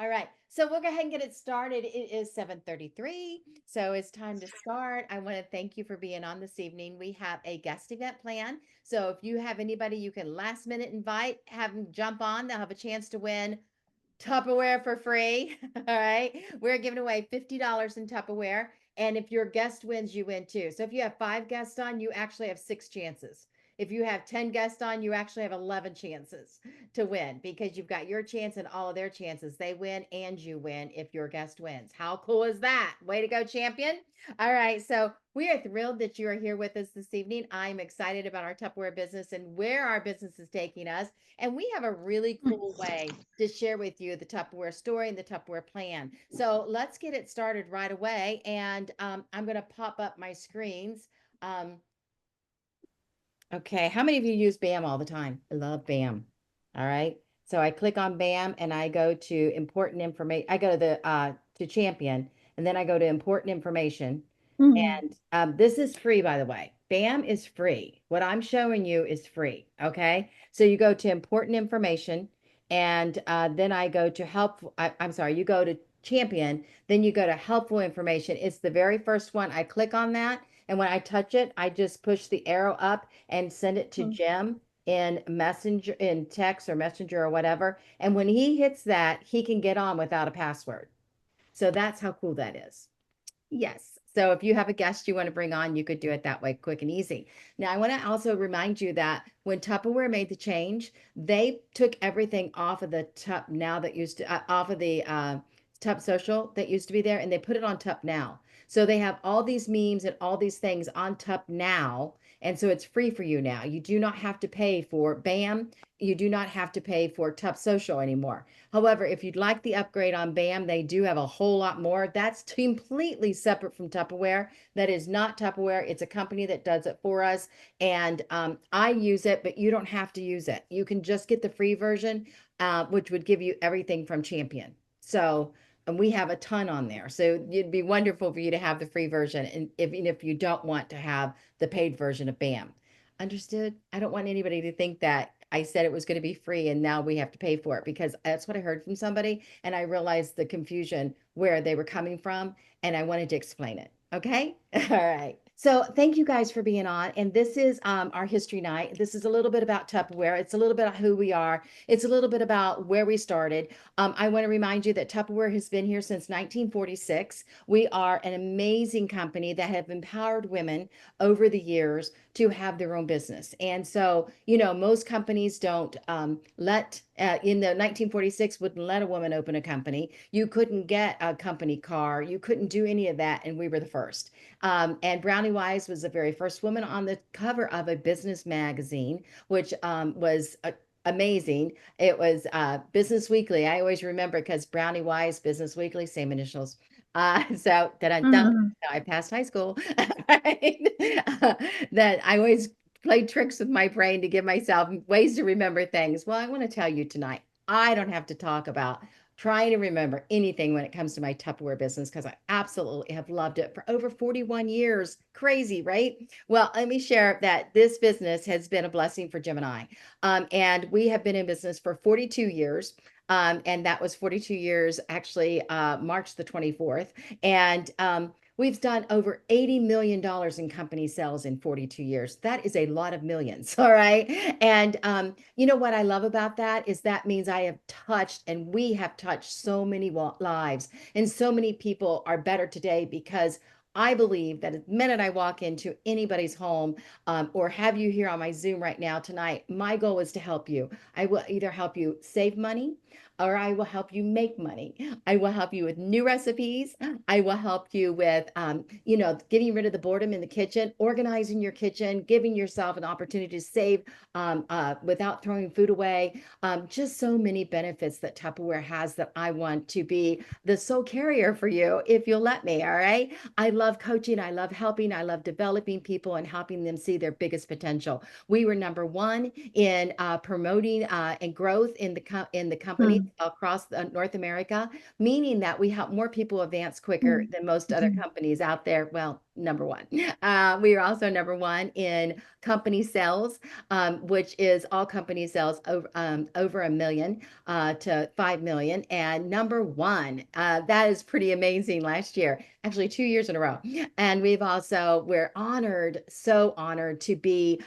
All right. So we'll go ahead and get it started. It is 7:33. So it's time to start. I want to thank you for being on this evening. We have a guest event plan. So if you have anybody you can last minute invite, have them jump on. They'll have a chance to win Tupperware for free. All right. We're giving away $50 in Tupperware. And if your guest wins, you win too. So if you have 5 guests on, you actually have 6 chances. If you have 10 guests on, you actually have 11 chances to win because you've got your chance and all of their chances. They win and you win if your guest wins. How cool is that? Way to go, champion. All right. So we are thrilled that you are here with us this evening. I'm excited about our Tupperware business and where our business is taking us. And we have a really cool way to share with you the Tupperware story and the Tupperware plan. So let's get it started right away. And I'm going to pop up my screens. Um, okay, how many of you use BAM all the time? I love BAM. All right. So I click on BAM and I go to important information. I go to the to champion and then I go to important information. Mhm. And this is free, by the way. BAM is free. What I'm showing you is free. Okay. So you go to important information and then I go to helpful. I'm sorry, you go to champion, then you go to helpful information. It's the very first one. I click on that. And when I touch it, I just push the arrow up and send it to Mm. Jim in messenger, in text or messenger or whatever. And when he hits that, he can get on without a password. So that's how cool that is. Yes. So if you have a guest you want to bring on, you could do it that way, quick and easy. Now, I want to also remind you that when Tupperware made the change, they took everything off of the Tup Now that used to, off of the Tup Social that used to be there, and they put it on Tup Now. So they have all these memes and all these things on Tup Now. And so it's free for you now. You do not have to pay for BAM. You do not have to pay for Tup Social anymore. However, if you'd like the upgrade on BAM, they do have a whole lot more. That's completely separate from Tupperware. That is not Tupperware. It's a company that does it for us. And I use it, but you don't have to use it. You can just get the free version, which would give you everything from Champion. So, and we have a ton on there. So it'd be wonderful for you to have the free version. And even if you don't want to have the paid version of BAM. Understood? I don't want anybody to think that I said it was going to be free and now we have to pay for it because that's what I heard from somebody. And I realized the confusion where they were coming from and I wanted to explain it. Okay. All right. So thank you guys for being on. And this is our history night. This is a little bit about Tupperware. It's a little bit of who we are. It's a little bit about where we started. I want to remind you that Tupperware has been here since 1946. We are an amazing company that have empowered women over the years to have their own business. And so, most companies don't in the 1946 wouldn't let a woman open a company. You couldn't get a company car. You couldn't do any of that. And we were the first. And Brownie Wise was the very first woman on the cover of a business magazine, which was amazing. It was Business Weekly. I always remember because Brownie Wise, Business Weekly, same initials. So that Mhm. I passed high school. Right? That I always play tricks with my brain to give myself ways to remember things. Well, I want to tell you tonight, I don't have to talk about trying to remember anything when it comes to my Tupperware business because I absolutely have loved it for over 41 years. Crazy, right? Well, let me share that this business has been a blessing for Jim and I. And we have been in business for 42 years. And that was 42 years, actually, March the 24th. And we've done over $80 million in company sales in 42 years. That is a lot of millions. All right. And you know what I love about that is that means I have touched and we have touched so many lives and so many people are better today because I believe that the minute I walk into anybody's home or have you here on my Zoom right now tonight, my goal is to help you. I will either help you save money or I will help you make money. I will help you with new recipes. I will help you with, getting rid of the boredom in the kitchen, organizing your kitchen, giving yourself an opportunity to save without throwing food away. Just so many benefits that Tupperware has that I want to be the sole carrier for you if you'll let me. All right. I love coaching. I love helping. I love developing people and helping them see their biggest potential. We were number one in promoting and growth in the company across North America, meaning that we help more people advance quicker than most other Mhm. companies out there. Well, number one. We are also number one in company sales, which is all company sales over 1 million to 5 million. And number one, that is pretty amazing last year, actually 2 years in a row. And we're honored, so honored to be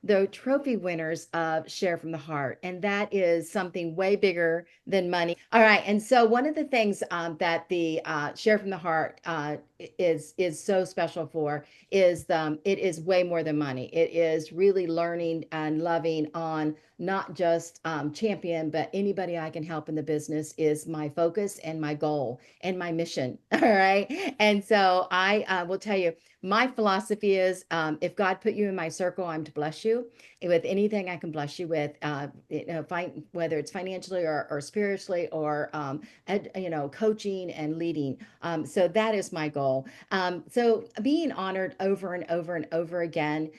the trophy winners of Share from the Heart. And that is something way bigger than money. All right. And so one of the things that the Share from the Heart is so special for is it is way more than money. It is really learning and loving on not just champion, but anybody I can help in the business is my focus and my goal and my mission. All right. And so I will tell you, my philosophy is if God put you in my circle, I'm to bless you with anything I can bless you with, whether it's financially or spiritually or, coaching and leading. So that is my goal. So being honored over and over and over again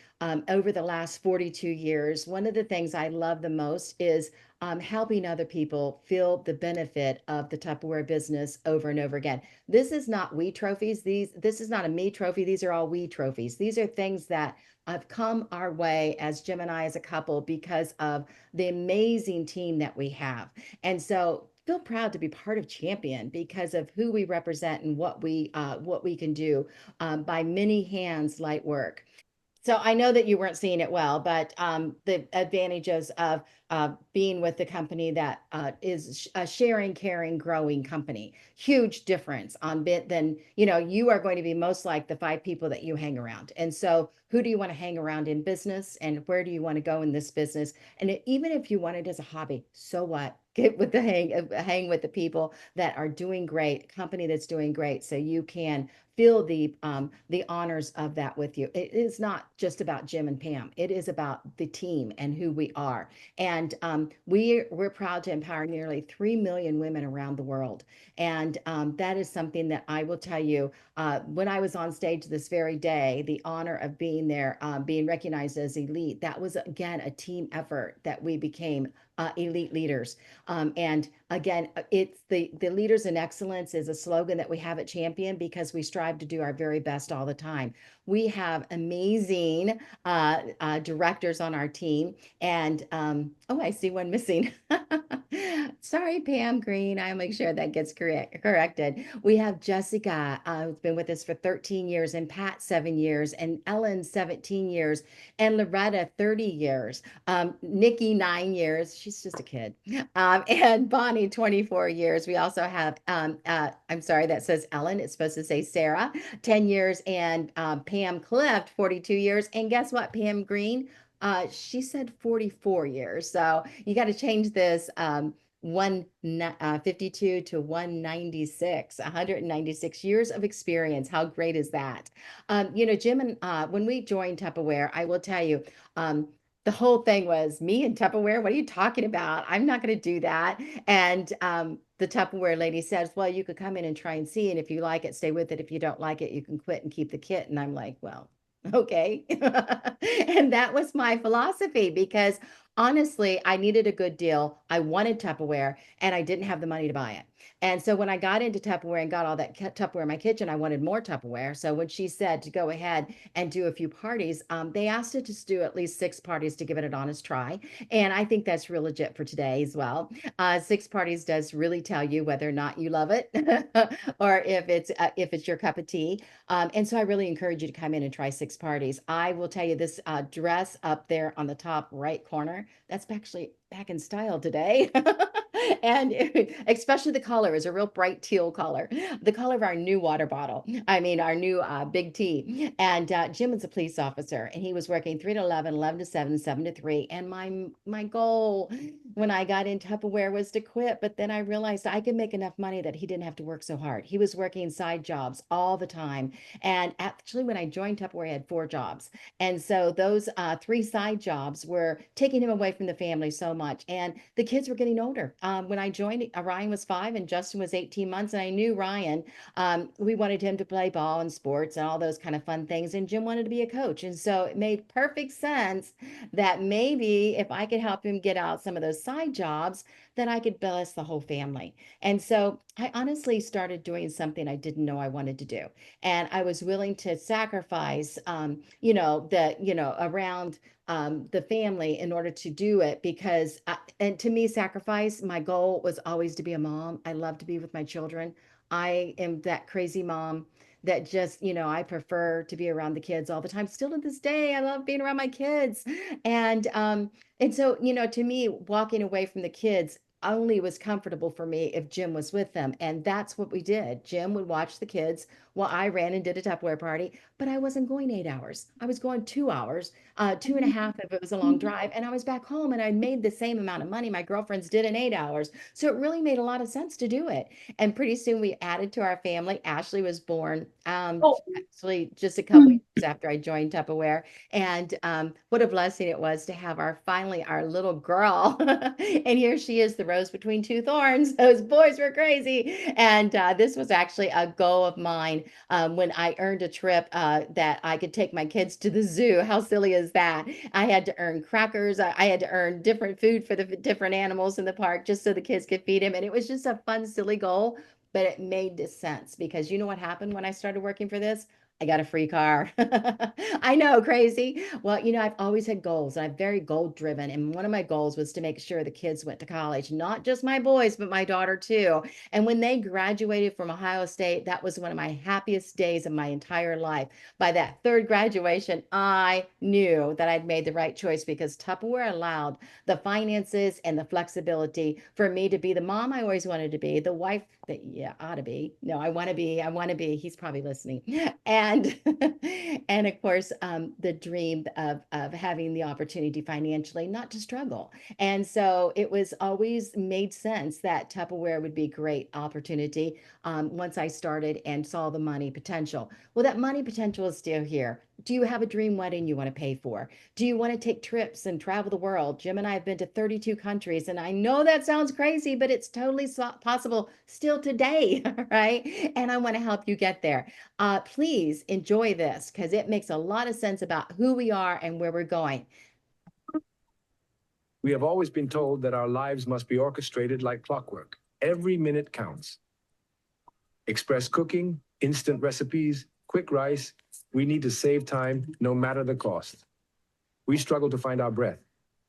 over the last 42 years, one of the things I love the most is helping other people feel the benefit of the Tupperware business over and over again. This is not we trophies. This is not a me trophy. These are all we trophies. These are things that have come our way as Jim and I as a couple because of the amazing team that we have. And so feel proud to be part of Champion because of who we represent and what we can do by many hands light work. So I know that you weren't seeing it well, but the advantages of being with the company that is a sharing, caring, growing company, huge difference on bit than, you are going to be most like the five people that you hang around. And so who do you want to hang around in business and where do you want to go in this business? And even if you want it as a hobby, so what? Get with the hang with the people that are doing great, company that's doing great, so you can feel the honors of that with you. It is not just about Jim and Pam. It is about the team and who we are. And we're proud to empower nearly 3 million women around the world. And that is something that I will tell you. When I was on stage this very day, the honor of being there, being recognized as elite, that was again a team effort that we became elite leaders. And again, it's the leaders in excellence is a slogan that we have at Champion because we strive to do our very best all the time. We have amazing directors on our team, and oh, I see one missing. Sorry, Pam Green. I'll make sure that gets corrected. We have Jessica, who's been with us for 13 years, and Pat 7 years, and Ellen 17 years, and Loretta 30 years. Nikki 9 years. She's just a kid. And Bonnie 24 years. We also have I'm sorry, that says Ellen. It's supposed to say Sarah 10 years, and Pam Clift 42 years. And guess what, Pam Green? She said 44 years. So you got to change this 52 to 196, 196 years of experience. How great is that? Jim and when we joined Tupperware, I will tell you, the whole thing was me and Tupperware. What are you talking about? I'm not going to do that. And the Tupperware lady says, well, you could come in and try and see. And if you like it, stay with it. If you don't like it, you can quit and keep the kit. And I'm like, well, okay. And that was my philosophy because honestly, I needed a good deal. I wanted Tupperware and I didn't have the money to buy it. And so when I got into Tupperware and got all that Tupperware in my kitchen, I wanted more Tupperware. So when she said to go ahead and do a few parties, they asked us to do at least 6 parties to give it an honest try. And I think that's real legit for today as well. 6 parties does really tell you whether or not you love it or if it's your cup of tea. And so I really encourage you to come in and try 6 parties. I will tell you this dress up there on the top right corner, that's actually back in style today. And especially the color is a real bright teal color, the color of our new water bottle. I mean, our new big T. And Jim is a police officer, and he was working 3 to 11, 11 to 7, 7 to 3. And my goal when I got in Tupperware was to quit, but then I realized I could make enough money that he didn't have to work so hard. He was working side jobs all the time. And actually, when I joined Tupperware, I had 4 jobs. And so those 3 side jobs were taking him away from the family so much. And the kids were getting older. When I joined, Ryan was 5 and Justin was 18 months. And I knew Ryan, we wanted him to play ball and sports and all those kind of fun things. And Jim wanted to be a coach. And so it made perfect sense that maybe if I could help him get out some of those side jobs, that I could bless the whole family. And so I honestly started doing something I didn't know I wanted to do. And I was willing to sacrifice, around the family in order to do it because, and to me, sacrifice, my goal was always to be a mom. I love to be with my children. I am that crazy mom that just, I prefer to be around the kids all the time. Still to this day, I love being around my kids. And so, to me, walking away from the kids only was comfortable for me if Jim was with them. And that's what we did. Jim would watch the kids while I ran and did a Tupperware party, but I wasn't going 8 hours. I was going 2 hours, 2.5 if it was a long drive. And I was back home and I made the same amount of money my girlfriends did in 8 hours. So it really made a lot of sense to do it. And pretty soon we added to our family. Ashley was born Oh, actually just a couple years after I joined Tupperware. And what a blessing it was to have our little girl. And here she is, the rose between two thorns. Those boys were crazy. And this was actually a goal of mine when I earned a trip that I could take my kids to the zoo. How silly is that? I had to earn crackers. I had to earn different food for the different animals in the park just so the kids could feed them. And it was just a fun, silly goal, but it made sense because you know what happened when I started working for this? I got a free car. I know, crazy. Well, I've always had goals and I'm very goal driven. And one of my goals was to make sure the kids went to college, not just my boys, but my daughter too. And when they graduated from Ohio State, that was one of my happiest days of my entire life. By that third graduation, I knew that I'd made the right choice because Tupperware allowed the finances and the flexibility for me to be the mom I always wanted to be, the wife that, yeah, ought to be. No, I want to be. He's probably listening. And and of course, the dream of having the opportunity financially not to struggle. And so it was always made sense that Tupperware would be a great opportunity once I started and saw the money potential. Well, that money potential is still here. Do you have a dream wedding you want to pay for? Do you want to take trips and travel the world? Jim and I have been to 32 countries, and I know that sounds crazy, but it's totally possible still today, right? And I want to help you get there. Please enjoy this because it makes a lot of sense about who we are and where we're going. We have always been told that our lives must be orchestrated like clockwork. Every minute counts. Express cooking, instant recipes, quick rice. We need to save time no matter the cost. We struggle to find our breath.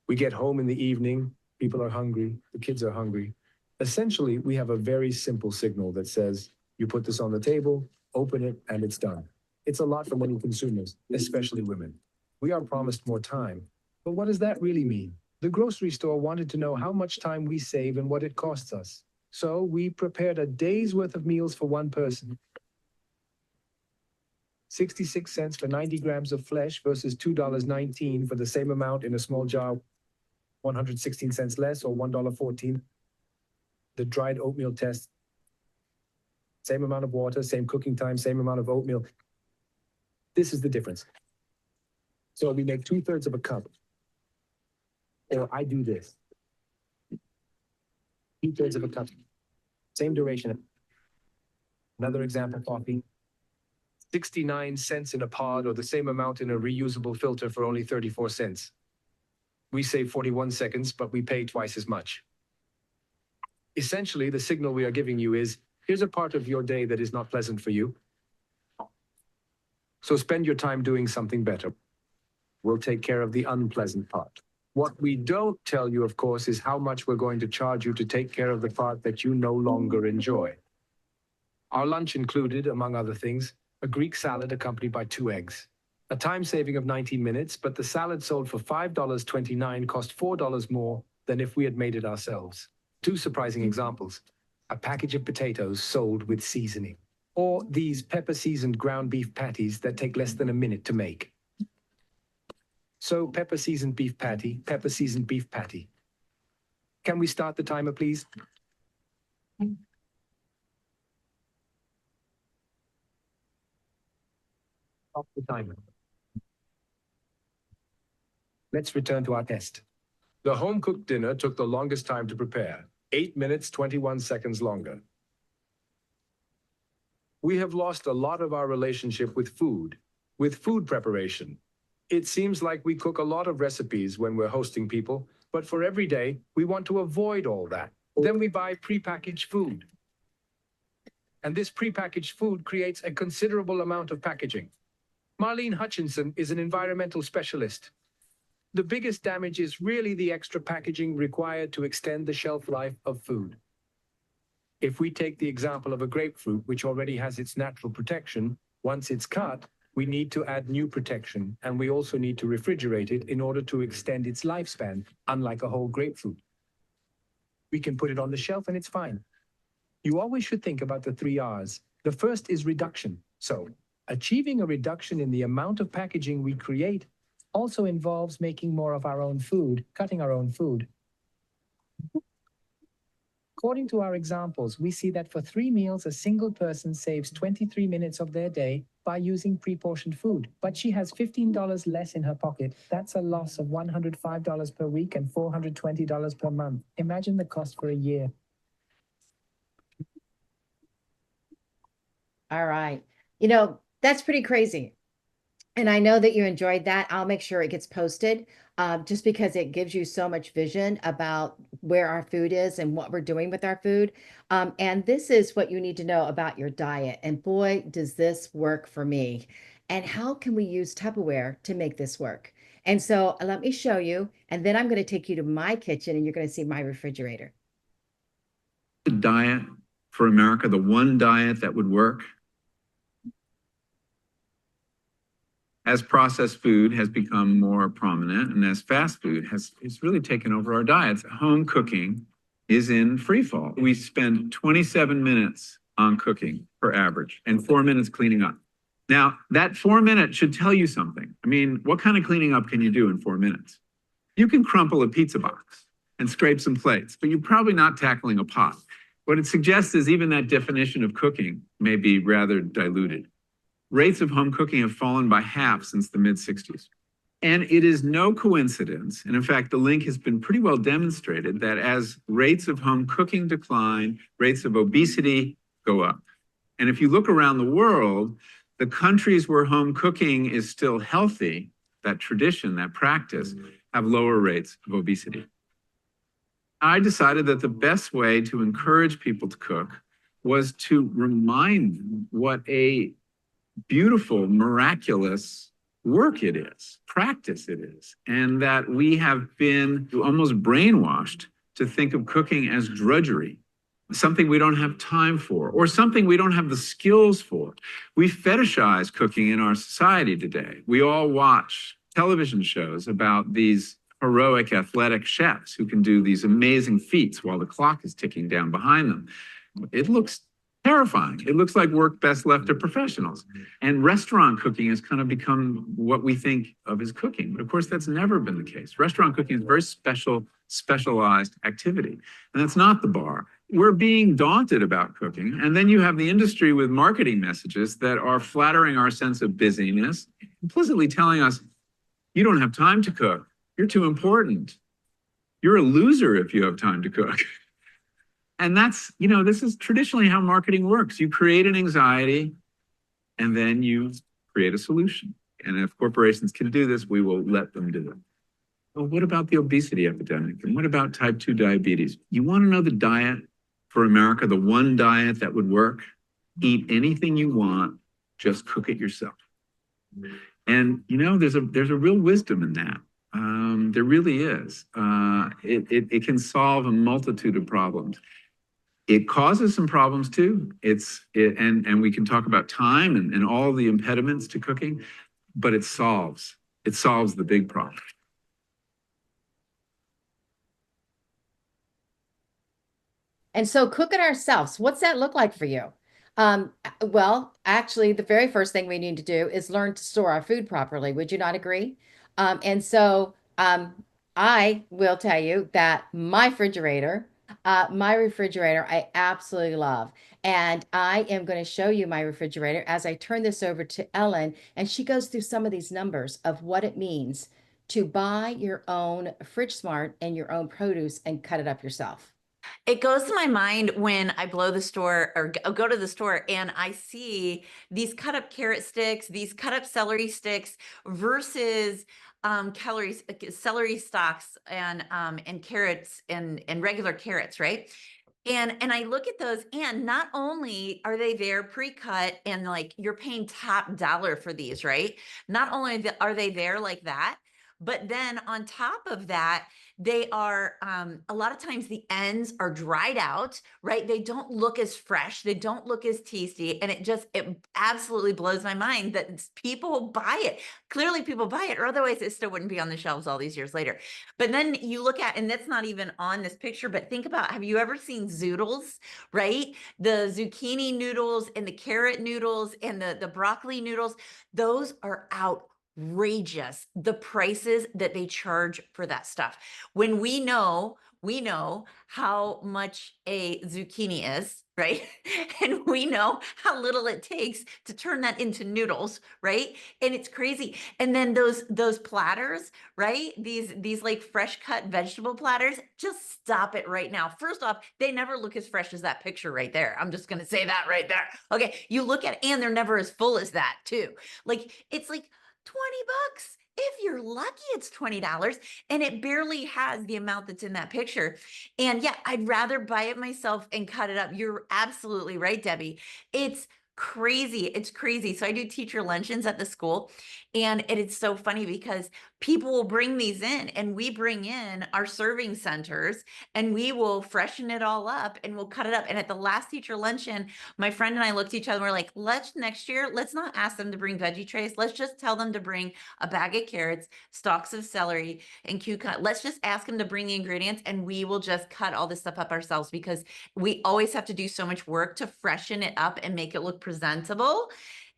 We get home in the evening, people are hungry, the kids are hungry. Essentially, we have a very simple signal that says, you put this on the table, open it, and it's done. It's a lot for many consumers, especially women. We are promised more time. But what does that really mean? The grocery store wanted to know how much time we save and what it costs us. So we prepared a day's worth of meals for one person. 66 cents for 90 grams of flesh versus $2.19 for the same amount in a small jar, 116 cents less or $1.14. The dried oatmeal test, same amount of water, same cooking time, same amount of oatmeal. This is the difference. So we make 2/3 of a cup. Or I do this. 2/3 of a cup. Same duration. Another example, coffee. 69 cents in a pod or the same amount in a reusable filter for only 34 cents. We save 41 seconds, but we pay twice as much. Essentially, the signal we are giving you is, here's a part of your day that is not pleasant for you. So spend your time doing something better. We'll take care of the unpleasant part. What we don't tell you, of course, is how much we're going to charge you to take care of the part that you no longer enjoy. Our lunch included, among other things, a Greek salad accompanied by 2 eggs. A time saving of 19 minutes, but the salad sold for $5.29 cost $4 more than if we had made it ourselves. 2 surprising examples. A package of potatoes sold with seasoning. Or these pepper-seasoned ground beef patties that take less than a minute to make. So pepper-seasoned beef patty, pepper-seasoned beef patty. Can we start the timer, please? Stop the timer. Let's return to our test. The home-cooked dinner took the longest time to prepare, 8 minutes, 21 seconds longer. We have lost a lot of our relationship with food preparation. It seems like we cook a lot of recipes when we're hosting people, but for every day, we want to avoid all that. Then we buy prepackaged food. And this prepackaged food creates a considerable amount of packaging. Marlene Hutchinson is an environmental specialist. The biggest damage is really the extra packaging required to extend the shelf life of food. If we take the example of a grapefruit, which already has its natural protection, once it's cut, we need to add new protection, and we also need to refrigerate it in order to extend its lifespan, unlike a whole grapefruit. We can put it on the shelf and it's fine. You always should think about the 3 R's. The first is reduction. So, achieving a reduction in the amount of packaging we create also involves making more of our own food, cutting our own food. According to our examples, we see that for 3 meals, a single person saves 23 minutes of their day by using pre-portioned food. But she has $15 less in her pocket. That's a loss of $105 per week and $420 per month. Imagine the cost for a year. All right. You know, that's pretty crazy. And I know that you enjoyed that. I'll make sure it gets posted just because it gives you so much vision about where our food is and what we're doing with our food. And this is what you need to know about your diet. And boy, does this work for me. And how can we use Tupperware to make this work? And so let me show you. And then I'm going to take you to my kitchen and you're going to see my refrigerator. The diet for America, the one diet that would work. As processed food has become more prominent and as fast food has really taken over our diets, home cooking is in free fall. We spend 27 minutes on cooking per average and 4 minutes cleaning up. Now, that 4 minutes should tell you something. I mean, what kind of cleaning up can you do in 4 minutes? You can crumple a pizza box and scrape some plates, but you're probably not tackling a pot. What it suggests is even that definition of cooking may be rather diluted. Rates of home cooking have fallen by half since the mid-60s. And it is no coincidence, and in fact, the link has been pretty well demonstrated, that as rates of home cooking decline, rates of obesity go up. And if you look around the world, the countries where home cooking is still healthy, that tradition, that practice, have lower rates of obesity. I decided that the best way to encourage people to cook was to remind them what a beautiful, miraculous work it is, practice it is, and that we have been almost brainwashed to think of cooking as drudgery, something we don't have time for, or something we don't have the skills for. We fetishize cooking in our society today. We all watch television shows about these heroic athletic chefs who can do these amazing feats while the clock is ticking down behind them. It looks terrifying. It looks like work best left to professionals. And restaurant cooking has kind of become what we think of as cooking. But of course, that's never been the case. Restaurant cooking is a very specialized activity. And that's not the bar. We're being daunted about cooking. And then you have the industry with marketing messages that are flattering our sense of busyness, implicitly telling us, you don't have time to cook. You're too important. You're a loser if you have time to cook. And that's, you know, this is traditionally how marketing works. You create an anxiety and then you create a solution. And if corporations can do this, we will let them do it. Well, what about the obesity epidemic? And what about type 2 diabetes? You want to know the diet for America, the one diet that would work? Eat anything you want, just cook it yourself. And, you know, there's a real wisdom in that. There really is. It can solve a multitude of problems. It causes some problems too. And we can talk about time and all the impediments to cooking, but it solves the big problem. And so cooking ourselves, what's that look like for you? Well, actually, the very first thing we need to do is learn to store our food properly. Would you not agree? And so I will tell you that my refrigerator, I absolutely love. And I am going to show you my refrigerator as I turn this over to Ellen, and she goes through some of these numbers of what it means to buy your own Fridge Smart and your own produce and cut it up yourself. It goes to my mind when I blow the store or go to the store and I see these cut up carrot sticks, these cut up celery sticks versus celery stalks and carrots and regular carrots, right? And I look at those, and not only are they there pre-cut and like you're paying top dollar for these, right? Not only are they there like that, but then on top of that, they are a lot of times the ends are dried out, right? They don't look as fresh, they don't look as tasty, and it absolutely blows my mind that people buy it. Clearly people buy it, or otherwise it still wouldn't be on the shelves all these years later. But then you look at, and that's not even on this picture, but think about, have you ever seen zoodles, right? The zucchini noodles and the carrot noodles and the broccoli noodles, those are outrageous, the prices that they charge for that stuff. When we know how much a zucchini is, right? And we know how little it takes to turn that into noodles, right? And it's crazy. And then those platters, right? These like fresh cut vegetable platters, just stop it right now. First off, they never look as fresh as that picture right there. I'm just going to say that right there. Okay. You look at it, and they're never as full as that too. Like it's like 20 bucks. If you're lucky, it's $20, and it barely has the amount that's in that picture. And yeah, I'd rather buy it myself and cut it up. You're absolutely right, Debbie. It's crazy. It's crazy. So I do teacher luncheons at the school, and it's so funny because people will bring these in, and we bring in our serving centers, and we will freshen it all up and we'll cut it up. And at the last teacher luncheon, my friend and I looked at each other and we're like, next year, let's not ask them to bring veggie trays. Let's just tell them to bring a bag of carrots, stalks of celery, and cucumber. Let's just ask them to bring the ingredients, and we will just cut all this stuff up ourselves, because we always have to do so much work to freshen it up and make it look presentable.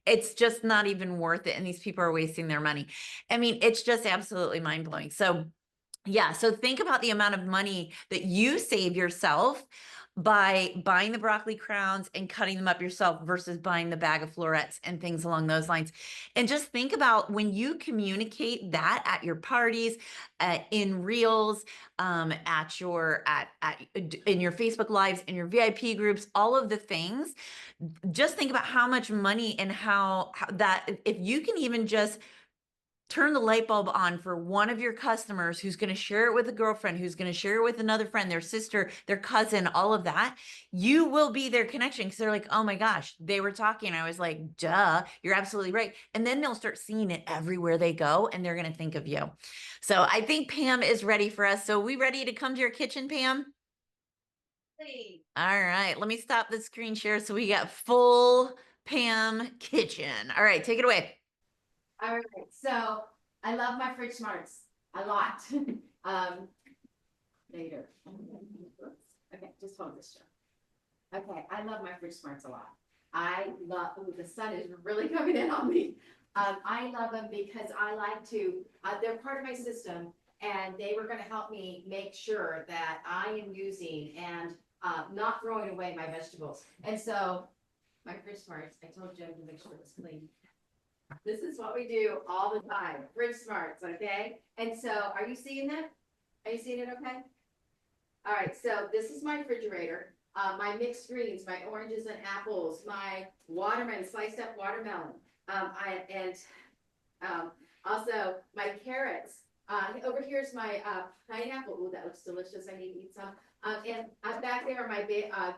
It's just not even worth it. And these people are wasting their money. I mean, it's just absolutely mind blowing. So yeah, so think about the amount of money that you save yourself by buying the broccoli crowns and cutting them up yourself versus buying the bag of florets and things along those lines. And just think about when you communicate that at your parties, in reels, at in your Facebook lives, in your VIP groups, all of the things. Just think about how much money and how that, if you can even just turn the light bulb on for one of your customers who's going to share it with a girlfriend, who's going to share it with another friend, their sister, their cousin, all of that, you will be their connection, because they're like, oh my gosh, they were talking. I was like, duh, you're absolutely right. And then they'll start seeing it everywhere they go, and they're going to think of you. So I think Pam is ready for us. So we ready to come to your kitchen, Pam? Please. All right, let me stop the screen share so we got full Pam kitchen. All right, take it away. All right, so I love my fridge smarts a lot. Later. Okay, just hold this, Joe. Okay, I love my fridge smarts a lot. I love, ooh, the sun is really coming in on me. I love them because I like to, they're part of my system, and they were gonna help me make sure that I am using and not throwing away my vegetables. And so my fridge smarts, I told Joe to make sure it was clean. This is what we do all the time, fridge smarts, okay? And so, are you seeing that? Are you seeing it okay? All right, so this is my refrigerator. My mixed greens, my oranges and apples, my watermelon, sliced up watermelon. Also my carrots. Over here's my pineapple. Oh, that looks delicious. I need to eat some. And back there are my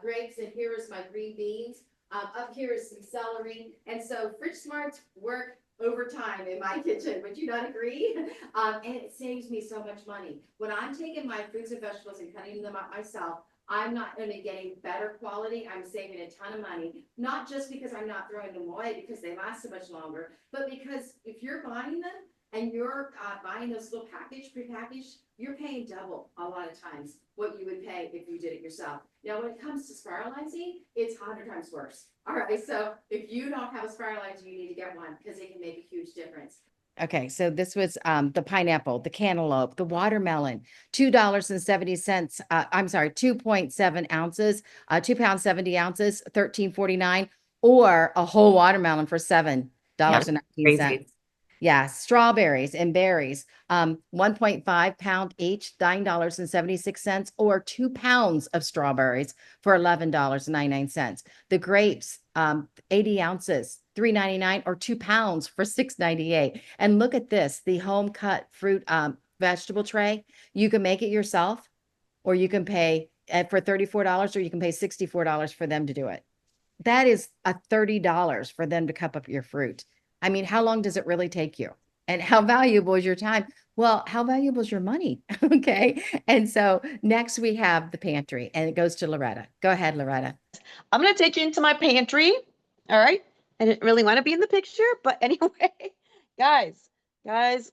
grapes, and here is my green beans. Up here is some celery. And so fridge smarts work overtime in my kitchen. Would you not agree? And it saves me so much money. When I'm taking my fruits and vegetables and cutting them up myself, I'm not only getting better quality, I'm saving a ton of money. Not just because I'm not throwing them away because they last so much longer, but because if you're buying them and you're buying those little prepackaged, you're paying double a lot of times what you would pay if you did it yourself. Now, when it comes to spiralizing, it's 100 times worse. All right, so if you don't have a spiralizer, you need to get one because it can make a huge difference. Okay, so this was the pineapple, the cantaloupe, the watermelon, $2.70. I'm sorry, 2.7 ounces, 2 pounds 70 ounces, $13.49, or a whole watermelon for $7.19. Crazy. Yeah, strawberries and berries, 1.5 pound each, $9.76, or 2 pounds of strawberries for $11.99. The grapes, 80 ounces, $3.99, or 2 pounds for $6.98. And look at this, the home cut fruit vegetable tray. You can make it yourself, or you can pay for $34, or you can pay $64 for them to do it. That is a $30 for them to cup up your fruit. I mean, how long does it really take you? And how valuable is your time? Well, how valuable is your money? Okay. And so next we have the pantry, and it goes to Loretta. Go ahead, Loretta. I'm going to take you into my pantry. All right. I didn't really want to be in the picture, but anyway, guys,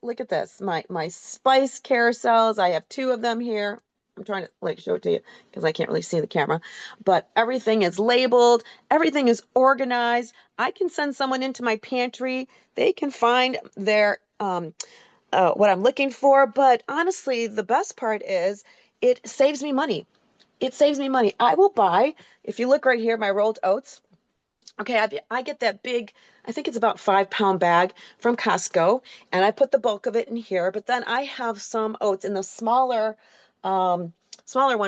look at this. My spice carousels. I have 2 of them here. I'm trying to like show it to you because I can't really see the camera, but everything is labeled. Everything is organized. I can send someone into my pantry. They can find their, what I'm looking for. But honestly, the best part is it saves me money. It saves me money. I will buy, if you look right here, my rolled oats. Okay, I get that big, I think it's about 5-pound bag from Costco, and I put the bulk of it in here. But then I have some oats in the smaller one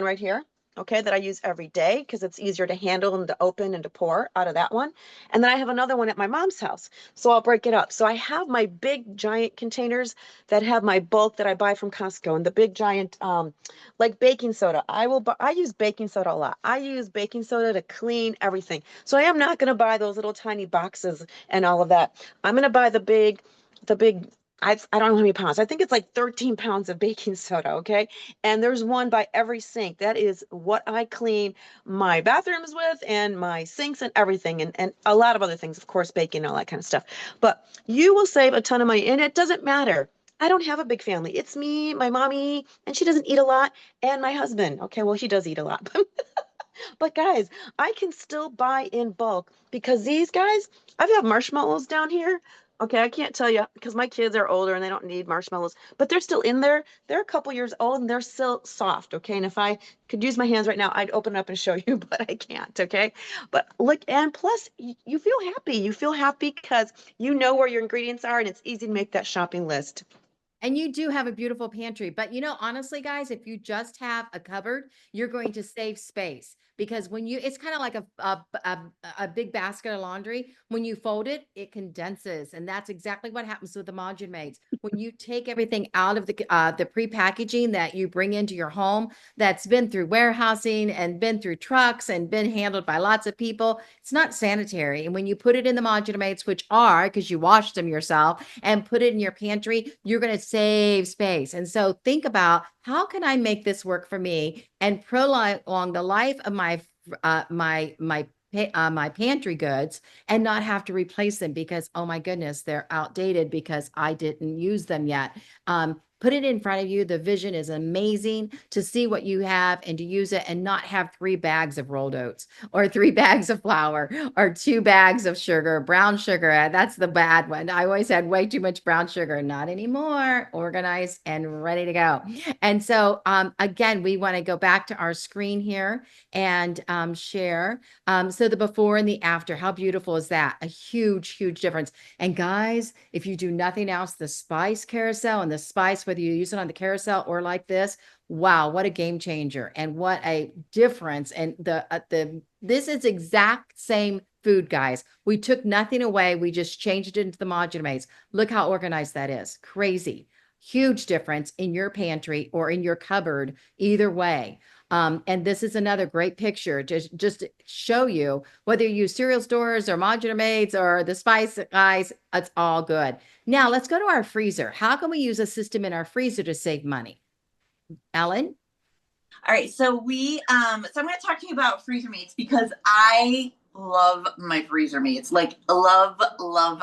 right here. Okay, that I use every day because it's easier to handle and to open and to pour out of that one. And then I have another one at my mom's house. So I'll break it up. So I have my big giant containers that have my bulk that I buy from Costco, and the big giant like baking soda. I use baking soda a lot. I use baking soda to clean everything. So I am not going to buy those little tiny boxes and all of that. I'm going to buy the big I don't know how many pounds. I think it's like 13 pounds of baking soda, okay? And there's one by every sink. That is what I clean my bathrooms with and my sinks and everything, and a lot of other things, of course, baking and all that kind of stuff. But you will save a ton of money, and it doesn't matter. I don't have a big family. It's me, my mommy, and she doesn't eat a lot, and my husband. Okay, well, he does eat a lot. But guys, I can still buy in bulk because these guys, I've got marshmallows down here. Okay, I can't tell you because my kids are older and they don't need marshmallows, but they're still in there. They're a couple years old and they're still soft. Okay, and if I could use my hands right now, I'd open it up and show you, but I can't. Okay, but look, and plus, you feel happy. You feel happy because you know where your ingredients are and it's easy to make that shopping list. And you do have a beautiful pantry, but honestly, guys, if you just have a cupboard, you're going to save space because when it's kind of like a big basket of laundry. When you fold it, it condenses, and that's exactly what happens with the Module Mates. When you take everything out of the pre-packaging that you bring into your home, that's been through warehousing and been through trucks and been handled by lots of people, it's not sanitary. And when you put it in the Module Mates, which are because you washed them yourself, and put it in your pantry, you're going to save space. And so think about, how can I make this work for me and prolong the life of my pantry goods and not have to replace them because, oh my goodness, they're outdated because I didn't use them yet. Put it in front of you. The vision is amazing to see what you have and to use it and not have 3 bags of rolled oats or 3 bags of flour or 2 bags of sugar, brown sugar. That's the bad one. I always had way too much brown sugar. Not anymore. Organized and ready to go. And so, again, we want to go back to our screen here and share. So the before and the after, how beautiful is that? A huge, huge difference. And guys, if you do nothing else, the spice carousel and the spice, whether you use it on the carousel or like this, wow, what a game changer and what a difference. And this is exact same food, guys. We took nothing away. We just changed it into the Module Mates. Look how organized that is. Crazy. Huge difference in your pantry or in your cupboard, either way. And this is another great picture to just show you whether you use cereal stores or Module Mates or the spice guys, it's all good. Now let's go to our freezer. How can we use a system in our freezer to save money? Ellen? All right, so I'm going to talk to you about freezer mates because I love my freezer mates. Like love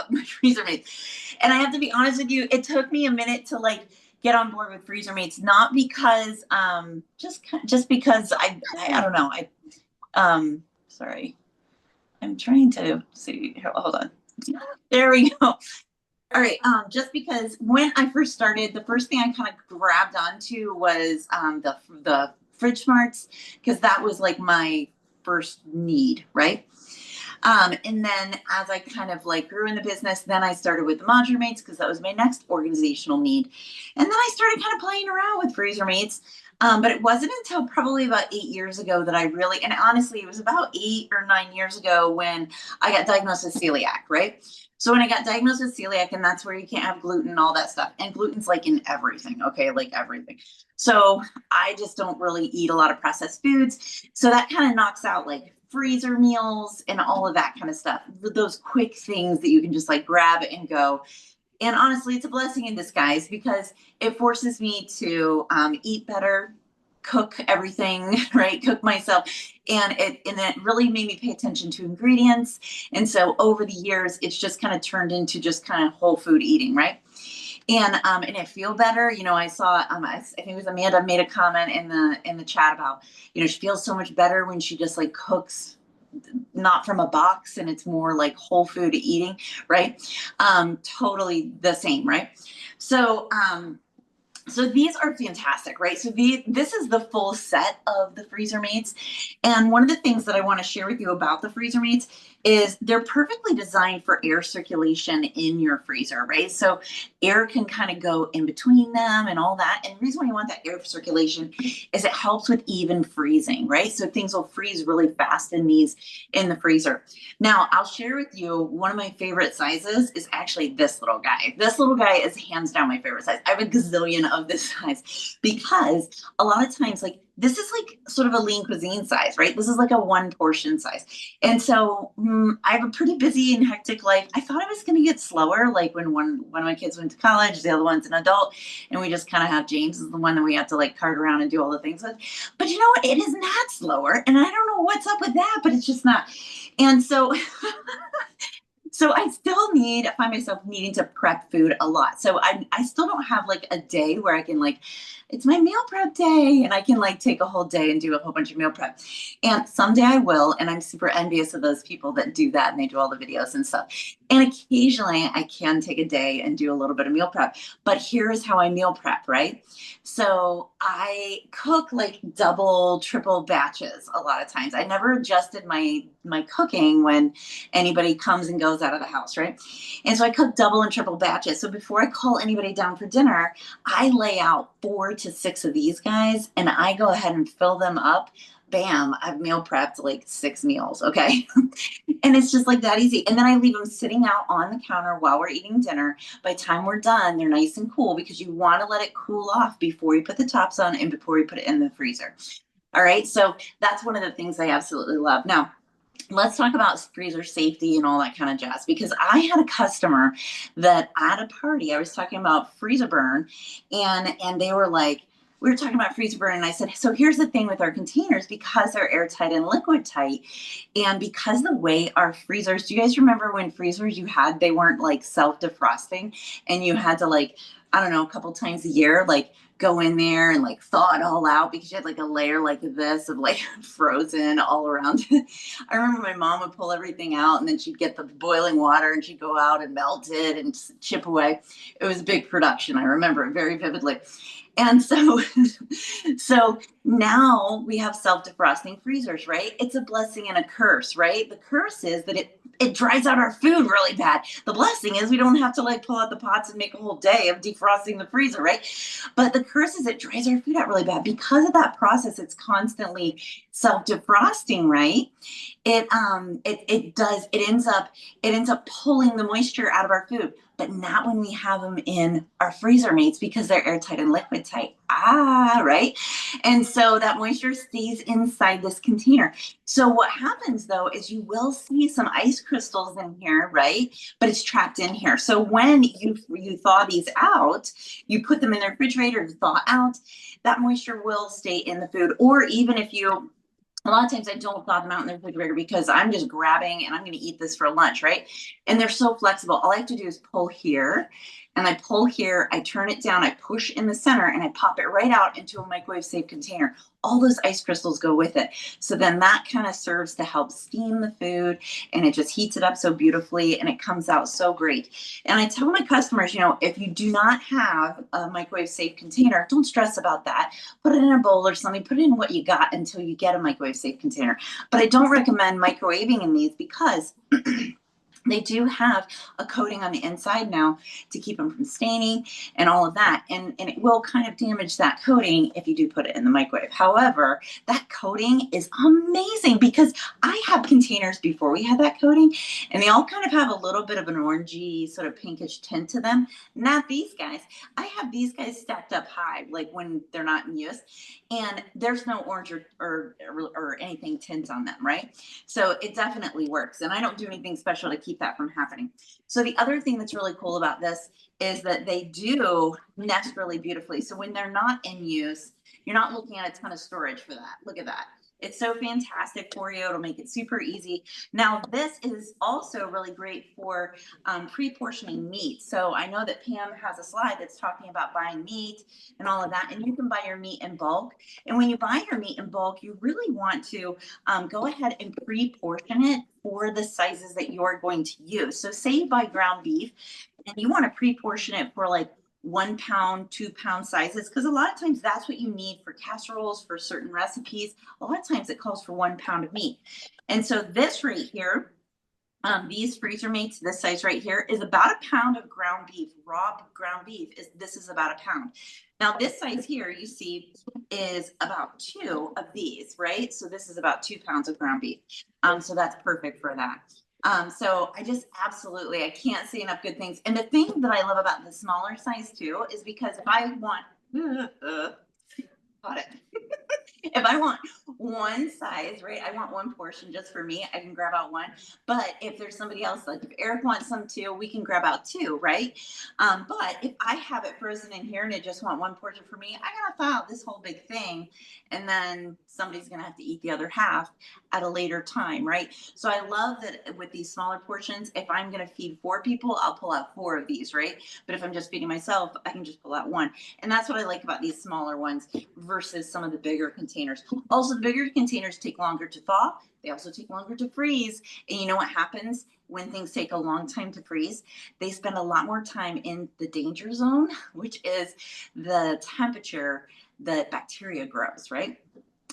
my freezer mates. And I have to be honest with you, it took me a minute to get on board with freezer mates, not because just because I don't know. Sorry. I'm trying to see. Hold on. There we go. All right. Just because when I first started, the first thing I kind of grabbed onto was the fridge smarts, because that was like my first need, right? And then as I kind of grew in the business, then I started with the Module Mates because that was my next organizational need. And then I started kind of playing around with freezer mates. But it wasn't until probably about 8 years ago that I really, and honestly, it was about 8 or 9 years ago when I got diagnosed with celiac, right? So when I got diagnosed with celiac, and that's where you can't have gluten and all that stuff, and gluten's like in everything, okay, like everything. So I just don't really eat a lot of processed foods. So that kind of knocks out like freezer meals and all of that kind of stuff. Those quick things that you can just like grab and go. And honestly, it's a blessing in disguise because it forces me to eat better, cook everything, right? Cook myself. And it really made me pay attention to ingredients. And so over the years, it's just kind of turned into just kind of whole food eating, right? And I feel better. You know, I saw I think it was Amanda made a comment in the chat about, you know, she feels so much better when she just like cooks not from a box and it's more like whole food eating, right? Totally the same, right? So so these are fantastic, right? So this is the full set of the freezer mates. And one of the things that I want to share with you about the freezer mates is they're perfectly designed for air circulation in your freezer, right? So air can kind of go in between them and all that. And the reason why you want that air circulation is it helps with even freezing, right? So things will freeze really fast in these in the freezer. Now, I'll share with you one of my favorite sizes is actually this little guy. This little guy is hands down my favorite size. I have a gazillion of this size because a lot of times, like, this is like sort of a lean cuisine size, right? This is like a one portion size. And so I have a pretty busy and hectic life. I thought I was going to get slower, like when one of my kids went to college, the other one's an adult, and we just kind of have James is the one that we have to like cart around and do all the things with. But you know what? It is not slower. And I don't know what's up with that, but it's just not. And so so I still find myself needing to prep food a lot. So I still don't have like a day where I can like, it's my meal prep day and I can like take a whole day and do a whole bunch of meal prep. And someday I will. And I'm super envious of those people that do that and they do all the videos and stuff. And occasionally I can take a day and do a little bit of meal prep. But here's how I meal prep, right? So I cook like double, triple batches a lot of times. I never adjusted my cooking when anybody comes and goes out of the house, right? And so I cook double and triple batches. So before I call anybody down for dinner, I lay out 4 to 6 of these guys and I go ahead and fill them up. Bam, I've meal prepped like 6 meals, okay? And it's just like that easy. And then I leave them sitting out on the counter while we're eating dinner. By the time we're done, they're nice and cool because you want to let it cool off before you put the tops on and before you put it in the freezer. All right, so that's one of the things I absolutely love. Now, let's talk about freezer safety and all that kind of jazz, because I had a customer that at a party, I was talking about freezer burn and they were like, we were talking about freezer burn and I said, so here's the thing with our containers, because they're airtight and liquid tight, and because the way our freezers, do you guys remember when freezers they weren't like self-defrosting and you had to like, I don't know, a couple times a year, like go in there and like thaw it all out because you had like a layer like this of like frozen all around. I remember my mom would pull everything out and then she'd get the boiling water and she'd go out and melt it and chip away. It was a big production. I remember it very vividly. And so, so now we have self-defrosting freezers, right? It's a blessing and a curse, right? The curse is that it dries out our food really bad. The blessing is we don't have to like pull out the pots and make a whole day of defrosting the freezer, right? But the curse is it dries our food out really bad. Because of that process, it's constantly self-defrosting, right? It ends up pulling the moisture out of our food, but not when we have them in our freezer mates because they're airtight and liquid tight. Right? And so that moisture stays inside this container. So what happens though is you will see some ice crystals in here, right? But it's trapped in here. So when you thaw these out, you put them in the refrigerator to thaw out, that moisture will stay in the food. Or even if you a lot of times I don't thaw them out in the refrigerator because I'm just grabbing and I'm going to eat this for lunch, right? And they're so flexible. All I have to do is pull here and I pull here, I turn it down, I push in the center and I pop it right out into a microwave safe container. All those ice crystals go with it. So then that kind of serves to help steam the food and it just heats it up so beautifully and it comes out so great. And I tell my customers, you know, if you do not have a microwave safe container, don't stress about that. Put it in a bowl or something, put it in what you got until you get a microwave safe container. But I don't recommend microwaving in these because they do have a coating on the inside now to keep them from staining and all of that. And it will kind of damage that coating if you do put it in the microwave. However, that coating is amazing because I have containers before we had that coating, and they all kind of have a little bit of an orangey sort of pinkish tint to them. Not these guys. I have these guys stacked up high, like when they're not in use, and there's no orange or anything tint on them, right? So it definitely works. And I don't do anything special to keep that from happening. So the other thing that's really cool about this is that they do nest really beautifully. So when they're not in use, you're not looking at a ton of storage for that. Look at that. It's so fantastic for you. It'll make it super easy. Now, this is also really great for pre-portioning meat. So I know that Pam has a slide that's talking about buying meat and all of that, and you can buy your meat in bulk. And when you buy your meat in bulk, you really want to go ahead and pre-portion it for the sizes that you're going to use. So say you buy ground beef and you want to pre-portion it for like 1 pound, 2 pound sizes, because a lot of times that's what you need for casseroles, for certain recipes. A lot of times it calls for 1 pound of meat. And so this right here, these freezer mates, this size right here, is about 1 pound of ground beef, raw ground beef. This is about 1 pound. Now this size here, you see, is about 2 of these, right? So this is about 2 pounds of ground beef. So that's perfect for that. So I just absolutely, I can't say enough good things. And the thing that I love about the smaller size too, is because if I want, got it. If I want one size, right, I want one portion just for me, I can grab out one. But if there's somebody else, like if Eric wants some too, we can grab out 2, right? But if I have it frozen in here and I just want one portion for me, I gotta thaw out this whole big thing, and then somebody's gonna have to eat the other half at a later time, right? So I love that with these smaller portions, if I'm gonna feed 4 people, I'll pull out 4 of these, right? But if I'm just feeding myself, I can just pull out 1. And that's what I like about these smaller ones versus some of the bigger containers. Also, the bigger containers take longer to thaw. They also take longer to freeze. And you know what happens when things take a long time to freeze? They spend a lot more time in the danger zone, which is the temperature that bacteria grows, right?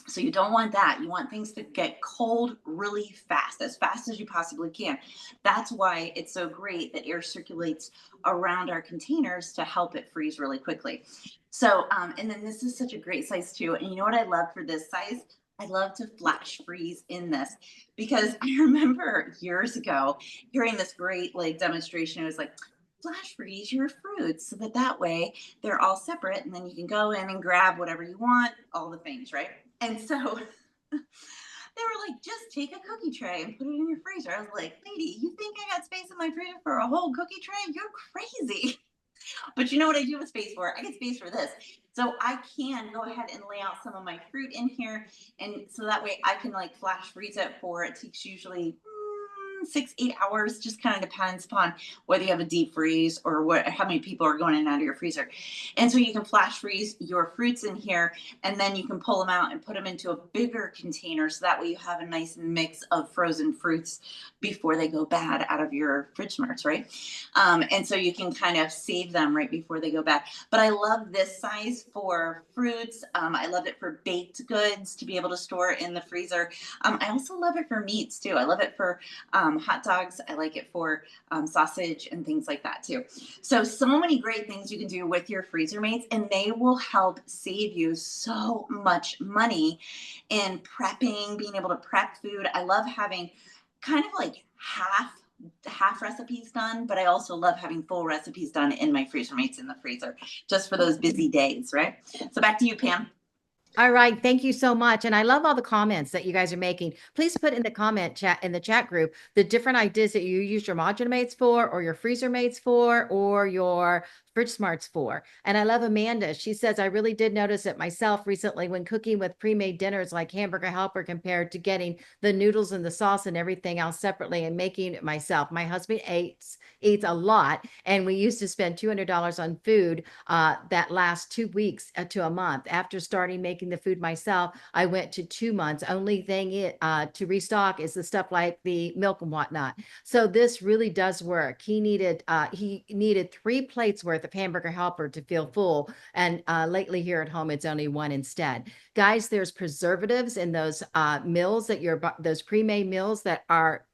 So you don't want that. You want things to get cold really fast as you possibly can. That's why it's so great that air circulates around our containers to help it freeze really quickly. So, and then this is such a great size too. And you know what I love for this size? I love to flash freeze in this, because I remember years ago hearing this great like demonstration. It was like, flash freeze your fruits so that way they're all separate, and then you can go in and grab whatever you want, all the things, right? And so they were like, just take a cookie tray and put it in your freezer. I was like, lady, you think I got space in my freezer for a whole cookie tray? You're crazy. But you know what I do with space for? I get space for this. So I can go ahead and lay out some of my fruit in here. And so that way I can like flash freeze it for, it takes usually 6-8 hours, just kind of depends upon whether you have a deep freeze or how many people are going in and out of your freezer. And so you can flash freeze your fruits in here, and then you can pull them out and put them into a bigger container, so that way you have a nice mix of frozen fruits before they go bad out of your fridge smarts, right? And so you can kind of save them right before they go bad. But I love this size for fruits. I love it for baked goods to be able to store in the freezer. I also love it for meats too. I love it for hot dogs. I like it for sausage and things like that too. So many great things you can do with your freezer mates, and they will help save you so much money in prepping, being able to prep food. I love having kind of like half recipes done, but I also love having full recipes done in my freezer mates in the freezer, just for those busy days, right? So back to you, Pam. All right. Thank you so much. And I love all the comments that you guys are making. Please put in the comment chat, in the chat group, the different ideas that you use your modular mates for, or your freezer mates for, or your fridge smarts for. And I love Amanda. She says, I really did notice it myself recently when cooking with pre-made dinners like Hamburger Helper, compared to getting the noodles and the sauce and everything else separately and making it myself. My husband eats a lot, and we used to spend $200 on food that lasts 2 weeks to a month. After starting making the food myself, I went to 2 months. Only thing to restock is the stuff like the milk and whatnot. So this really does work. He needed 3 plates worth of Hamburger Helper to feel full, and lately here at home it's only 1 instead. Guys, there's preservatives in those meals, those pre-made meals, that are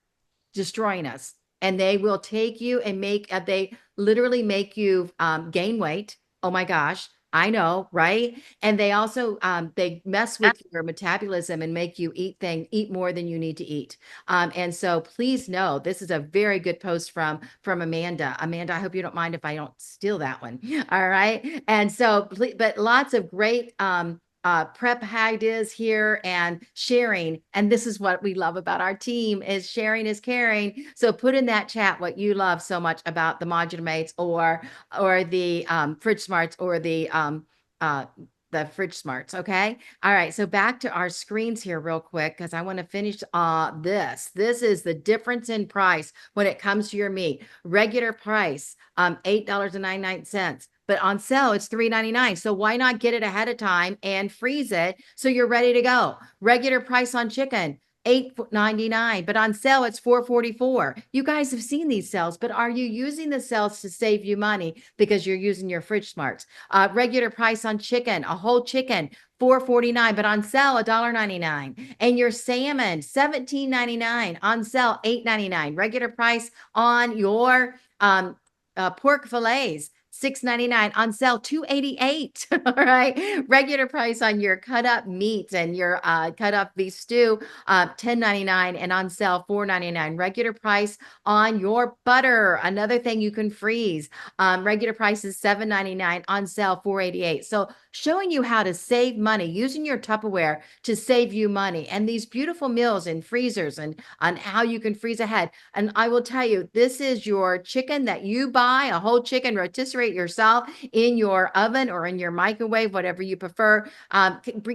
destroying us. and they will take you and they literally make you gain weight. Oh my gosh. I know, right? And they also they mess with your metabolism and make you eat more than you need to eat. And so please know this is a very good post from Amanda. Amanda, I hope you don't mind if I don't steal that one. All right. And so, but lots of great prep ideas here and sharing. And this is what we love about our team is sharing is caring. So put in that chat what you love so much about the Modular Mates or the Fridge Smarts or the Fridge Smarts. Okay. All right. So back to our screens here real quick, because I want to finish this. This is the difference in price when it comes to your meat. Regular price, $8.99. But on sale, it's $3.99. So why not get it ahead of time and freeze it so you're ready to go? Regular price on chicken, $8.99, but on sale it's $4.44. You guys have seen these sales, but are you using the sales to save you money because you're using your Fridge Smarts? Regular price on chicken, a whole chicken, $4.49, but on sale $1.99. And your salmon, $17.99, on sale $8.99. Regular price on your pork fillets, $6.99, on sale $2.88. All right. Regular price on your cut up meats and your cut up beef stew, $10.99, and on sale $4.99. Regular price on your butter, another thing you can freeze. Regular price is $7.99, on sale $4.88. So showing you how to save money using your Tupperware to save you money, and these beautiful meals in freezers and on how you can freeze ahead. And I will tell you, this is your chicken that you buy, a whole chicken, rotisserie yourself in your oven or in your microwave, whatever you prefer.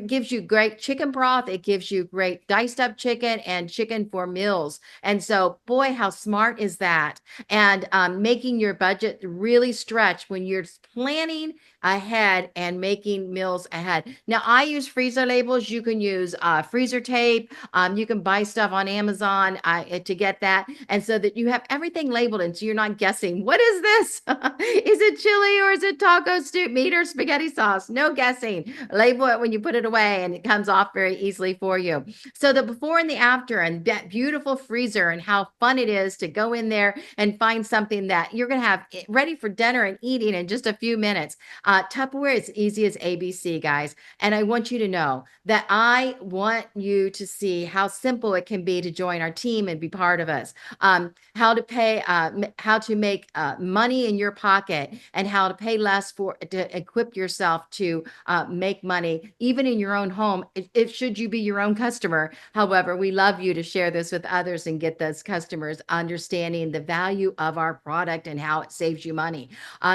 Gives you great chicken broth. It gives you great diced up chicken and chicken for meals. And so, boy, how smart is that? And making your budget really stretch when you're planning ahead and making meals ahead. Now, I use freezer labels. You can use freezer tape. You can buy stuff on Amazon to get that. And so that you have everything labeled. And so you're not guessing, what is this? Is it chili or is it taco stew, meat or spaghetti sauce? No guessing. Label it when you put it away and it comes off very easily for you. So the before and the after and that beautiful freezer and how fun it is to go in there and find something that you're going to have ready for dinner and eating in just a few minutes. Tupperware is easy as ABC, guys. And I want you to know that I want you to see how simple it can be to join our team and be part of us. How to pay, how to make money in your pocket, and how to pay less to equip yourself to make money, even in your own home, if should you be your own customer. However, we love you to share this with others and get those customers understanding the value of our product and how it saves you money.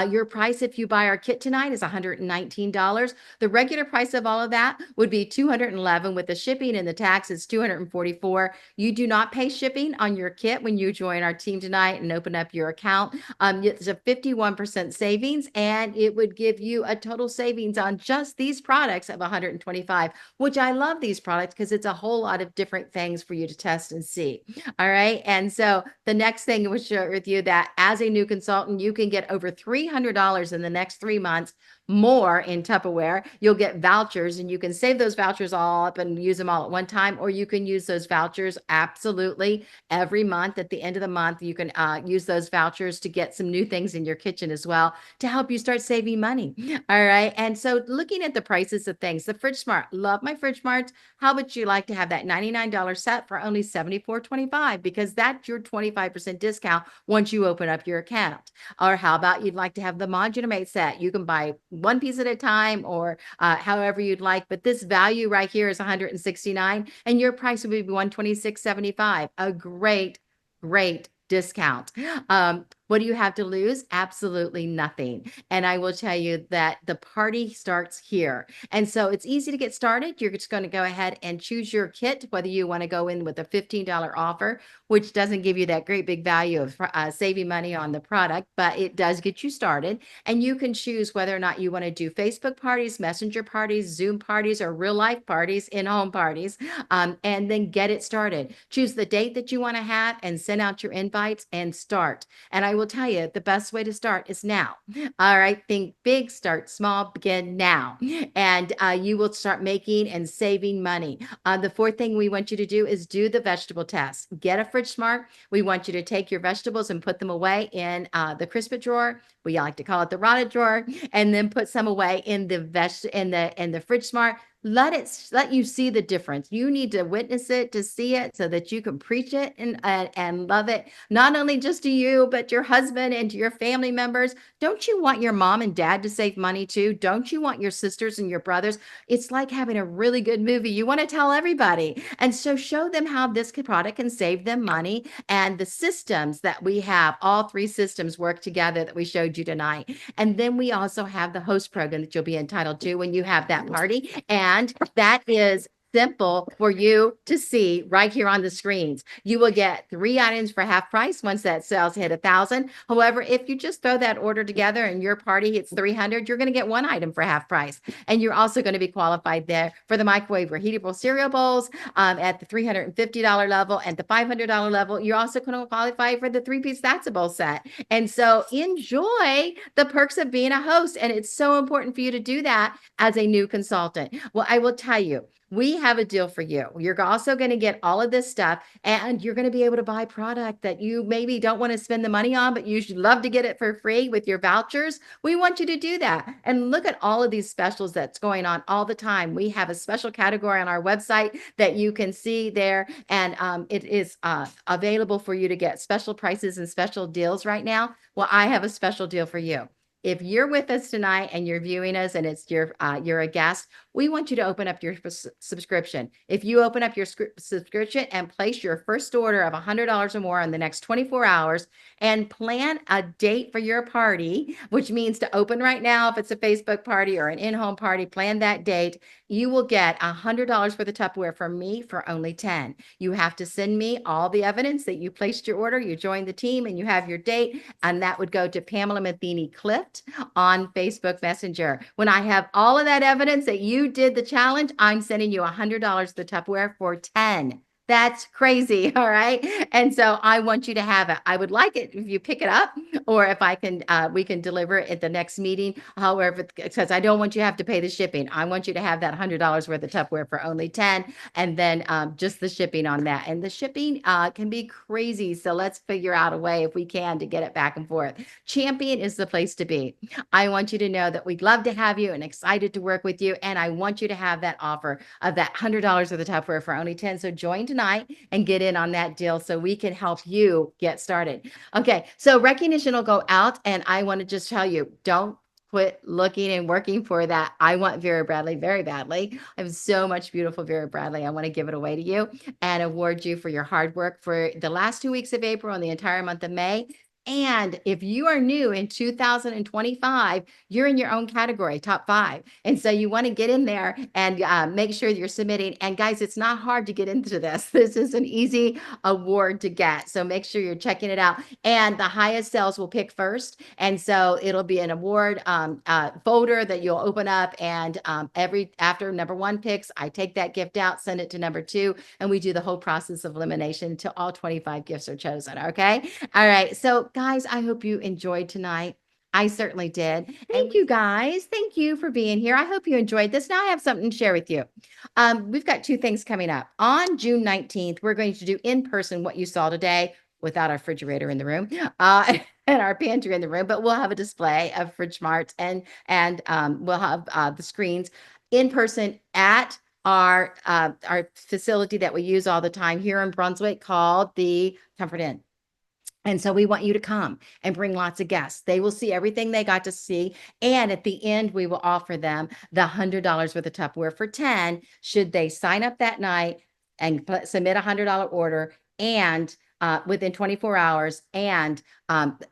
Your price, if you buy our kit tonight, is $119. The regular price of all of that would be $211. With the shipping and the tax, it's $244. You do not pay shipping on your kit when you join our team tonight and open up your account. It's a 51% savings, and it would give you a total savings on just these products of $125, which I love these products because it's a whole lot of different things for you to test and see. All right. And so the next thing we'll share with you that as a new consultant, you can get over $300 in the next 3 months more in Tupperware. You'll get vouchers, and you can save those vouchers all up and use them all at one time, or you can use those vouchers absolutely every month. At the end of the month, you can use those vouchers to get some new things in your kitchen as well to help you start saving money. All right. And so looking at the prices of things, the Fridge Smart, love my Fridge Smarts. How would you like to have that $99 set for only $74.25? Because that's your 25% discount once you open up your account. Or how about you'd like to have the Modular Mate set? You can buy one piece at a time or however you'd like. But this value right here is $169, and your price would be $126.75. A great, great discount. What do you have to lose? Absolutely nothing. And I will tell you that the party starts here. And so it's easy to get started. You're just going to go ahead and choose your kit, whether you want to go in with a $15 offer, which doesn't give you that great big value of saving money on the product, but it does get you started. And you can choose whether or not you want to do Facebook parties, Messenger parties, Zoom parties, or real life parties, in-home parties, and then get it started. Choose the date that you want to have and send out your invites and start. And I will will tell you the best way to start is now. All right. Think big, start small, begin now. And you will start making and saving money. The fourth thing we want you to do is do the vegetable test. Get a Fridge Smart. We want you to take your vegetables and put them away in the crisp drawer. We like to call it the rotted drawer, and then put some away in the in the Fridge Smart. Let you see the difference. You need to witness it to see it so that you can preach it and love it, not only just to you, but your husband and to your family members. Don't you want your mom and dad to save money too? Don't you want your sisters and your brothers? It's like having a really good movie. You want to tell everybody. And so show them how this product can save them money, and the systems that we have, all three systems work together that we showed you tonight. And then we also have the host program that you'll be entitled to when you have that party. And that is simple for you to see right here on the screens. You will get 3 items for half price once that sales hit 1,000. However, if you just throw that order together and your party hits 300, you're going to get 1 item for half price. And you're also going to be qualified there for the microwave reheatable cereal bowls at the $350 level and the $500 level. You're also going to qualify for the 3-piece That's a Bowl set. And so enjoy the perks of being a host. And it's so important for you to do that as a new consultant. Well, I will tell you, we have a deal for you. You're also going to get all of this stuff, and you're going to be able to buy product that you maybe don't want to spend the money on, but you should love to get it for free with your vouchers. We want you to do that. And look at all of these specials that's going on all the time. We have a special category on our website that you can see there, and it is available for you to get special prices and special deals right now. Well, I have a special deal for you. If you're with us tonight and you're viewing us and it's you're a guest, we want you to open up your subscription. If you open up your subscription and place your first order of $100 or more in the next 24 hours and plan a date for your party, which means to open right now if it's a Facebook party or an in-home party, plan that date, you will get $100 for the Tupperware from me for only $10. You have to send me all the evidence that you placed your order, you joined the team, and you have your date, and that would go to Pamela Matheny Clift on Facebook Messenger. When I have all of that evidence that you did the challenge, I'm sending you $100 the Tupperware for 10. That's crazy. All right. And so I want you to have it. I would like it if you pick it up, or if I can, we can deliver it at the next meeting. However, because I don't want you to have to pay the shipping. I want you to have that $100 worth of Tupperware for only 10, and then just the shipping on that. And the shipping can be crazy. So let's figure out a way, if we can, to get it back and forth. Champion is the place to be. I want you to know that we'd love to have you and excited to work with you. And I want you to have that offer of that $100 of the Tupperware for only 10. So join tonight and get in on that deal so we can help you get started. Okay, so recognition will go out, and I want to just tell you, don't quit looking and working for that. I want Vera Bradley very badly. I have so much beautiful Vera Bradley. I want to give it away to you and award you for your hard work for the last 2 weeks of April and the entire month of May. And if you are new in 2025, you're in your own category, top 5. And so you want to get in there and make sure you're submitting. And guys, it's not hard to get into this. This is an easy award to get. So make sure you're checking it out. And the highest sales will pick first. And so it'll be an award folder that you'll open up. And after number 1 picks, I take that gift out, send it to number 2, and we do the whole process of elimination till all 25 gifts are chosen. Okay. All right. So guys, I hope you enjoyed tonight. I certainly did. Thank you guys. Thank you for being here. I hope you enjoyed this. Now I have something to share with you. We've got 2 things coming up. On June 19th, we're going to do in person what you saw today without our refrigerator in the room and our pantry in the room, but we'll have a display of Fridge Smarts and we'll have the screens in person at our facility that we use all the time here in Brunswick called the Comfort Inn. And so we want you to come and bring lots of guests. They will see everything they got to see. And at the end, we will offer them the $100 worth of Tupperware for 10, should they sign up that night and submit a $100 order and within 24 hours and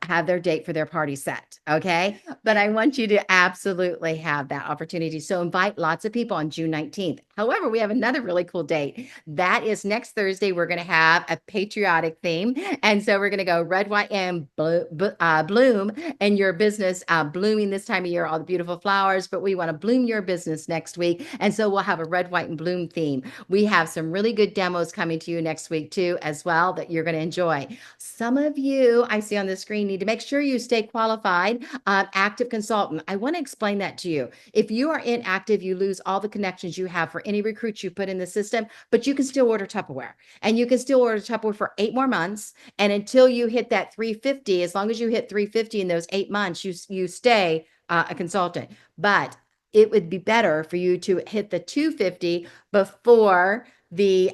have their date for their party set. Okay. But I want you to absolutely have that opportunity. So invite lots of people on June 19th. However, we have another really cool date. That is next Thursday. We're going to have a patriotic theme. And so we're going to go red, white, and bloom in your business, blooming this time of year, all the beautiful flowers, but we want to bloom your business next week. And so we'll have a red, white, and bloom theme. We have some really good demos coming to you next week too, as well, that you're going to enjoy. Some of you I see on the screen need to make sure you stay qualified, active consultant. I want to explain that to you. If you are inactive, you lose all the connections you have for any recruits you put in the system, but you can still order Tupperware, and you can still order Tupperware for 8 more months. And until you hit that 350, as long as you hit 350 in those 8 months, you stay a consultant. But it would be better for you to hit the 250 before the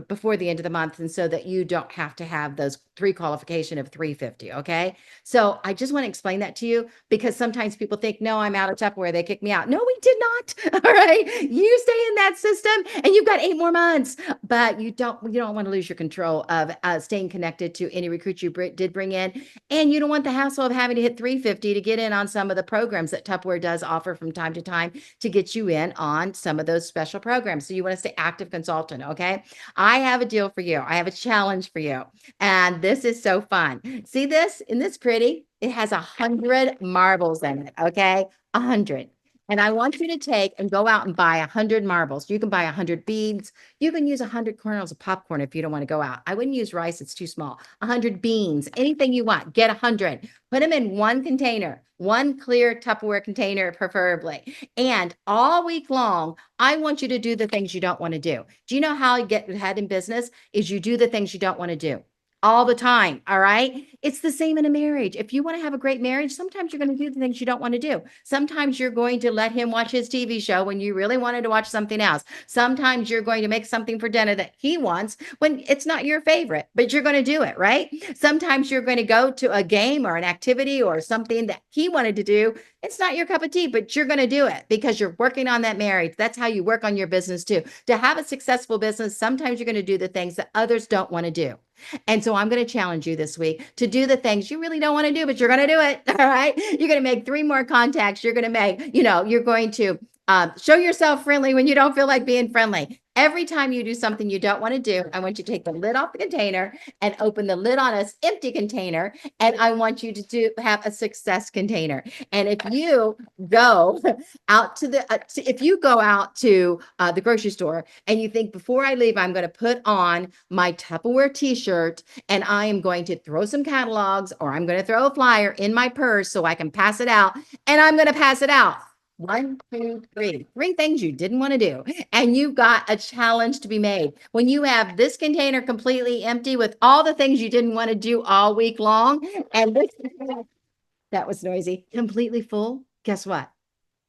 before the end of the month, and so that you don't have to have those pre-qualification of 350. Okay, so I just want to explain that to you, because sometimes people think, no, I'm out of Tupperware, they kick me out. No, we did not. All right, you stay in that system and you've got 8 more months, but you don't want to lose your control of staying connected to any recruit you did bring in, and you don't want the hassle of having to hit 350 to get in on some of the programs that Tupperware does offer from time to time to get you in on some of those special programs. So you want to stay active consultant. Okay, I have a deal for you. I have a challenge for you, and this is so fun. See this? Isn't this pretty? It has 100 marbles in it. Okay, 100. And I want you to take and go out and buy 100 marbles. You can buy 100 beads. You can use 100 kernels of popcorn if you don't want to go out. I wouldn't use rice, it's too small. 100 beans, anything you want, get 100. Put them in one container, one clear Tupperware container, preferably. And all week long, I want you to do the things you don't want to do. Do you know how you get ahead in business? Is you do the things you don't want to do all the time. All right. It's the same in a marriage. If you want to have a great marriage, sometimes you're going to do the things you don't want to do. Sometimes you're going to let him watch his TV show when you really wanted to watch something else. Sometimes you're going to make something for dinner that he wants when it's not your favorite, but you're going to do it, right? Sometimes you're going to go to a game or an activity or something that he wanted to do. It's not your cup of tea, but you're going to do it because you're working on that marriage. That's how you work on your business too. To have a successful business, sometimes you're going to do the things that others don't want to do. And so I'm going to challenge you this week to do the things you really don't want to do, but you're going to do it. All right. You're going to make 3 more contacts. You're going to make, you're going to show yourself friendly when you don't feel like being friendly. Every time you do something you don't want to do, I want you to take the lid off the container and open the lid on an empty container. And I want you to have a success container. And if you go out to the grocery store and you think, before I leave, I'm going to put on my Tupperware t-shirt and I am going to throw some catalogs, or I'm going to throw a flyer in my purse so I can pass it out, and I'm going to pass it out. 1, 2, 3. 3 things you didn't want to do. And you've got a challenge to be made. When you have this container completely empty with all the things you didn't want to do all week long, and this, that was noisy, completely full, guess what?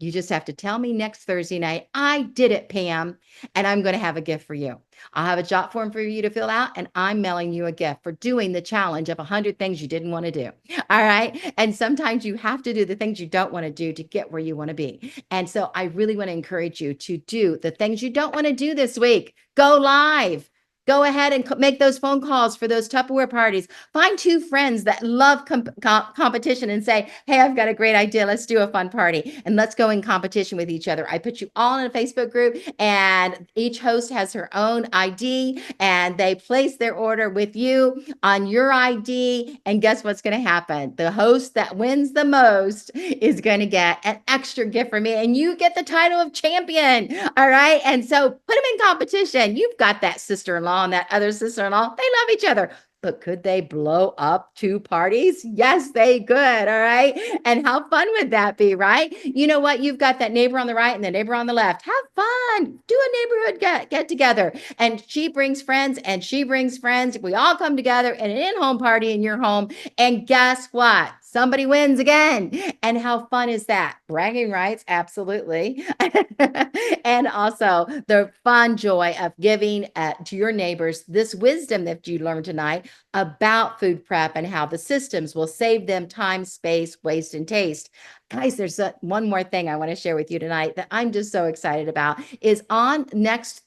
You just have to tell me next Thursday night, I did it, Pam, and I'm going to have a gift for you. I'll have a jot form for you to fill out, and I'm mailing you a gift for doing the challenge of 100 things you didn't want to do. All right. And sometimes you have to do the things you don't want to do to get where you want to be. And so I really want to encourage you to do the things you don't want to do this week. Go live. Go ahead and make those phone calls for those Tupperware parties. Find 2 friends that love competition and say, hey, I've got a great idea. Let's do a fun party and let's go in competition with each other. I put you all in a Facebook group, and each host has her own ID, and they place their order with you on your ID. And guess what's going to happen? The host that wins the most is going to get an extra gift from me, and you get the title of champion. All right. And so put them in competition. You've got that sister-in-law and that other sister-in-law. They love each other. But could they blow up 2 parties? Yes, they could. All right. And how fun would that be, right? You know what? You've got that neighbor on the right and the neighbor on the left. Have fun. Do a neighborhood get together. And she brings friends and she brings friends. We all come together in an in-home party in your home. And guess what? Somebody wins again. And how fun is that? Bragging rights, absolutely. And also the fun joy of giving to your neighbors this wisdom that you learned tonight about food prep and how the systems will save them time, space, waste, and taste. Guys, there's one more thing I want to share with you tonight that I'm just so excited about. Is on next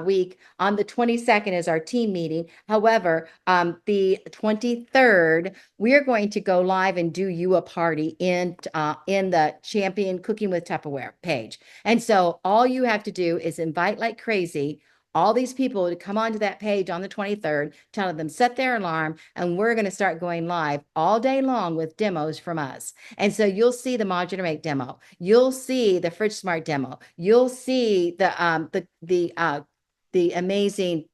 week on the 22nd is our team meeting. However, the 23rd, we're going to go live and do you a party in the Champion Cooking with Tupperware page. And so all you have to do is invite like crazy all these people to come onto that page on the 23rd, telling them set their alarm, and we're going to start going live all day long with demos from us. And so you'll see the modular make demo, you'll see the Fridge Smart demo, you'll see the amazing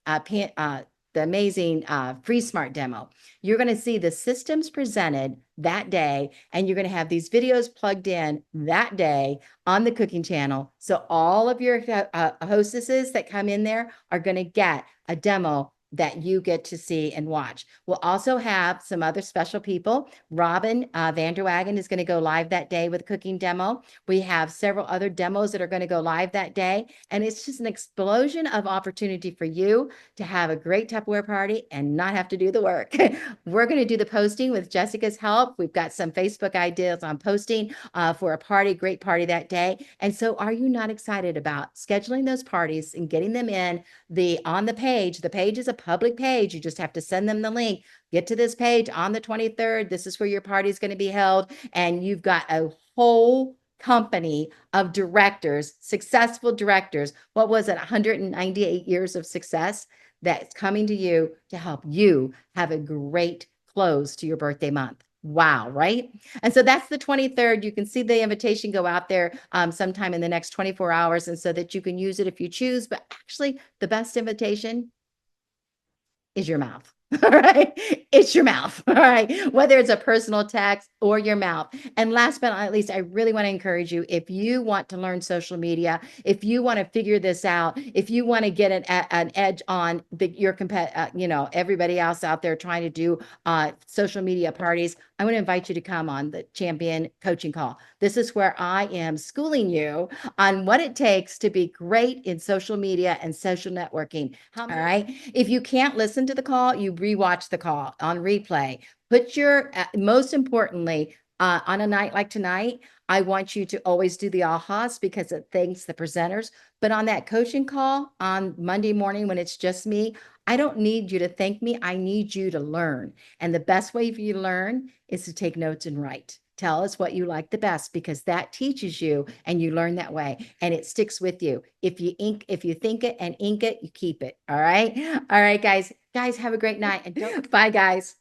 the amazing Free Smart demo. You're going to see the systems presented that day, and you're going to have these videos plugged in that day on the cooking channel. So all of your hostesses that come in there are going to get a demo that you get to see and watch. We'll also have some other special people. Robin Vanderwagen is going to go live that day with a cooking demo. We have several other demos that are going to go live that day. And it's just an explosion of opportunity for you to have a great Tupperware party and not have to do the work. We're going to do the posting with Jessica's help. We've got some Facebook ideas on posting for a party, great party that day. And so are you not excited about scheduling those parties and getting them in on the page? The page is a public page. You just have to send them the link. Get to this page on the 23rd. This is where your party is going to be held. And you've got a whole company of directors, successful directors. What was it? 198 years of success that's coming to you to help you have a great close to your birthday month. Wow, right? And so that's the 23rd. You can see the invitation go out there sometime in the next 24 hours, and so that you can use it if you choose. But actually, the best invitation is your mouth. All right. It's your mouth. All right. Whether it's a personal text or your mouth. And last but not least, I really want to encourage you, if you want to learn social media, if you want to figure this out, if you want to get an edge on everybody else out there trying to do social media parties, I want to invite you to come on the Champion Coaching Call. This is where I am schooling you on what it takes to be great in social media and social networking. All right. If you can't listen to the call, you rewatch the call on replay. Put your, most importantly, on a night like tonight, I want you to always do the ahas because it thanks the presenters. But on that coaching call on Monday morning when it's just me, I don't need you to thank me. I need you to learn. And the best way for you to learn is to take notes and write. Tell us what you like the best, because that teaches you and you learn that way and it sticks with you. If you think it and ink it, you keep it. All right. All right, guys. Guys, have a great night. And bye, guys.